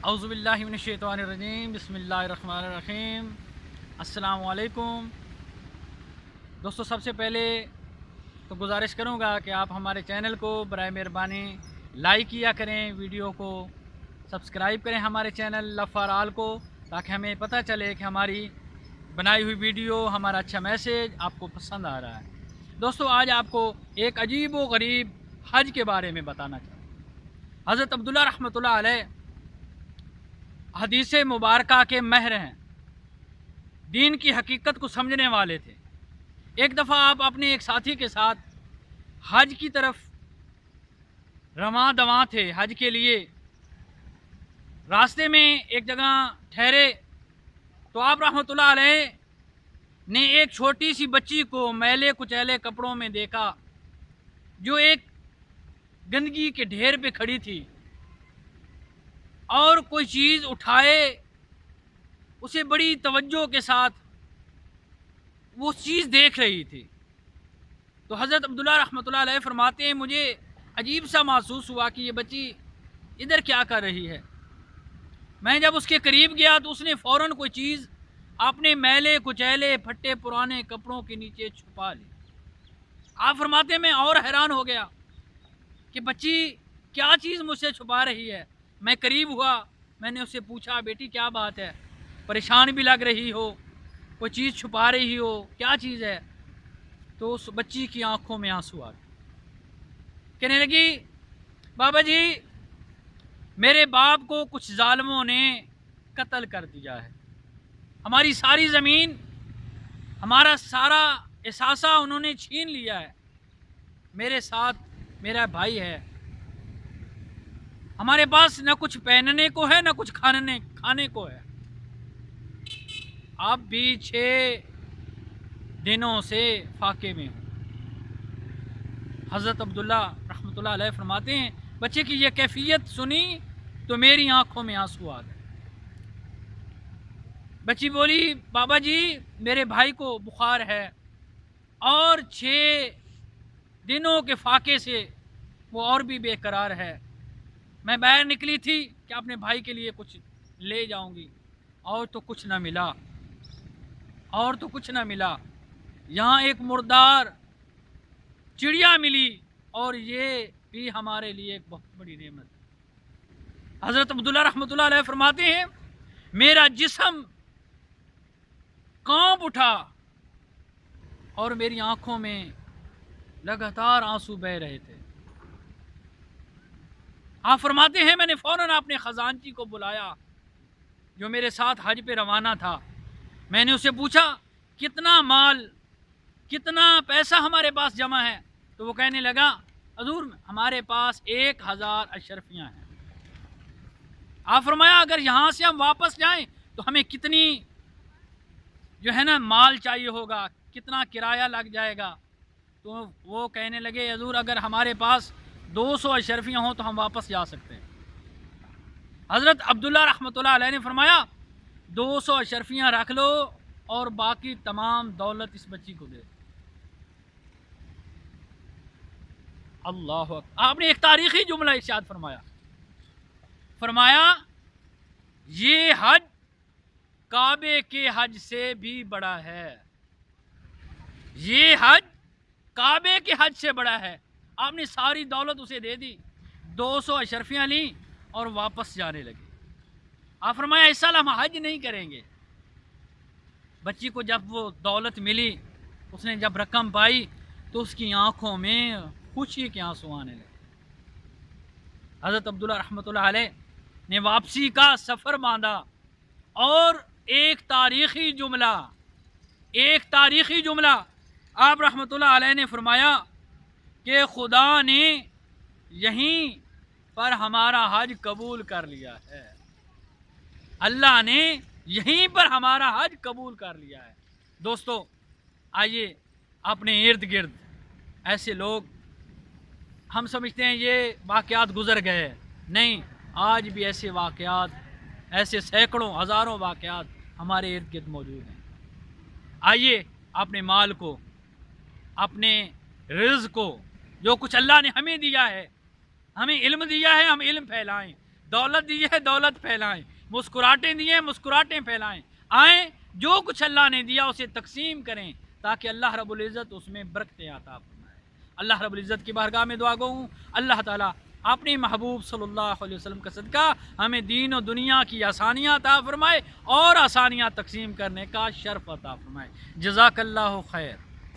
اعوذ باللہ من الشیطان الرجیم، بسم اللہ الرحمن الرحیم۔ السلام علیکم دوستو، سب سے پہلے تو گزارش کروں گا کہ آپ ہمارے چینل کو برائے مہربانی لائک کیا کریں، ویڈیو کو سبسکرائب کریں ہمارے چینل لو فار آل کو، تاکہ ہمیں پتہ چلے کہ ہماری بنائی ہوئی ویڈیو، ہمارا اچھا میسیج آپ کو پسند آ رہا ہے۔ دوستو، آج آپ کو ایک عجیب و غریب حج کے بارے میں بتانا چاہتا ہوں۔ حضرت عبداللہ رحمۃ اللہ علیہ حدیث مبارکہ کے ماہر ہیں، دین کی حقیقت کو سمجھنے والے تھے۔ ایک دفعہ آپ اپنے ایک ساتھی کے ساتھ حج کی طرف رواں دواں تھے حج کے لیے۔ راستے میں ایک جگہ ٹھہرے تو آپ رحمۃ اللہ علیہ نے ایک چھوٹی سی بچی کو میلے کچیلے کپڑوں میں دیکھا، جو ایک گندگی کے ڈھیر پہ کھڑی تھی اور کوئی چیز اٹھائے اسے بڑی توجہ کے ساتھ وہ چیز دیکھ رہی تھی۔ تو حضرت عبداللہ رحمۃ اللہ علیہ فرماتے ہیں، مجھے عجیب سا محسوس ہوا کہ یہ بچی ادھر کیا کر رہی ہے۔ میں جب اس کے قریب گیا تو اس نے فوراً کوئی چیز اپنے میلے کچیلے پھٹے پرانے کپڑوں کے نیچے چھپا لی۔ آپ فرماتے ہیں میں اور حیران ہو گیا کہ بچی کیا چیز مجھ سے چھپا رہی ہے۔ میں قریب ہوا، میں نے اسے پوچھا، بیٹی کیا بات ہے، پریشان بھی لگ رہی ہو، کوئی چیز چھپا رہی ہو، کیا چیز ہے؟ تو اس بچی کی آنکھوں میں آنسو آ گئے، کہنے لگی، بابا جی میرے باپ کو کچھ ظالموں نے قتل کر دیا ہے، ہماری ساری زمین، ہمارا سارا اثاثہ انہوں نے چھین لیا ہے، میرے ساتھ میرا بھائی ہے، ہمارے پاس نہ کچھ پہننے کو ہے نہ کچھ کھانے کو ہے، آپ بھی 6 دنوں سے فاقے میں ہوں۔ حضرت عبداللہ رحمۃ اللہ علیہ فرماتے ہیں، بچے کی یہ کیفیت سنی تو میری آنکھوں میں آنسو آ گئے۔ بچی بولی، بابا جی میرے بھائی کو بخار ہے اور 6 دنوں کے فاقے سے وہ اور بھی بے قرار ہے، میں باہر نکلی تھی کہ اپنے بھائی کے لیے کچھ لے جاؤں گی، اور تو کچھ نہ ملا، یہاں ایک مردار چڑیا ملی، اور یہ بھی ہمارے لیے ایک بہت بڑی نعمت ہے۔ حضرت عبداللہ رحمۃ اللہ علیہ فرماتے ہیں، میرا جسم کانپ اٹھا اور میری آنکھوں میں لگاتار آنسو بہہ رہے تھے۔ آپ فرماتے ہیں، میں نے فوراً اپنے خزانچی کو بلایا جو میرے ساتھ حج پہ روانہ تھا، میں نے اسے پوچھا کتنا مال، کتنا پیسہ ہمارے پاس جمع ہے؟ تو وہ کہنے لگا، حضور ہمارے پاس 1000 اشرفیاں ہیں۔ آپ فرمایا، اگر یہاں سے ہم واپس جائیں تو ہمیں کتنی جو ہے نا مال چاہیے ہوگا، کتنا کرایہ لگ جائے گا؟ تو وہ کہنے لگے، حضور اگر ہمارے پاس 200 اشرفیاں ہوں تو ہم واپس جا سکتے ہیں۔ حضرت عبداللہ رحمۃ اللہ علیہ نے فرمایا، 200 اشرفیاں رکھ لو اور باقی تمام دولت اس بچی کو دے دو۔ اللہ اکبر۔ آپ نے ایک تاریخی جملہ ارشاد فرمایا یہ حج کعبے کے حج سے بھی بڑا ہے، یہ حج کعبے کے حج سے بڑا ہے۔ آپ نے ساری دولت اسے دے دی، 200 اشرفیاں لیں اور واپس جانے لگے۔ آپ فرمایا، اس سال ہم حج نہیں کریں گے۔ بچی کو جب وہ دولت ملی، اس نے جب رقم پائی تو اس کی آنکھوں میں خوشی کے آنسو آنے لگے۔ حضرت عبداللہ رحمۃ اللہ علیہ نے واپسی کا سفر باندھا، اور ایک تاریخی جملہ آپ رحمۃ اللہ علیہ نے فرمایا کہ خدا نے یہیں پر ہمارا حج قبول کر لیا ہے، اللہ نے یہیں پر ہمارا حج قبول کر لیا ہے۔ دوستو آئیے، اپنے ارد گرد ایسے لوگ، ہم سمجھتے ہیں یہ واقعات گزر گئے، نہیں، آج بھی ایسے واقعات، ایسے سینکڑوں ہزاروں واقعات ہمارے ارد گرد موجود ہیں۔ آئیے اپنے مال کو، اپنے رزق کو، جو کچھ اللہ نے ہمیں دیا ہے، ہمیں علم دیا ہے، ہم علم پھیلائیں، دولت دی ہے دولت پھیلائیں، مسکراہٹیں دی ہیں مسکراہٹیں پھیلائیں، آئیں جو کچھ اللہ نے دیا اسے تقسیم کریں تاکہ اللہ رب العزت اس میں برکتیں عطا فرمائے۔ اللہ رب العزت کی بارگاہ میں دعا گو ہوں اللہ تعالیٰ اپنے محبوب صلی اللہ علیہ وسلم کا صدقہ ہمیں دین و دنیا کی آسانیاں عطا فرمائے اور آسانیاں تقسیم کرنے کا شرف عطا فرمائے۔ جزاک اللہ خیر۔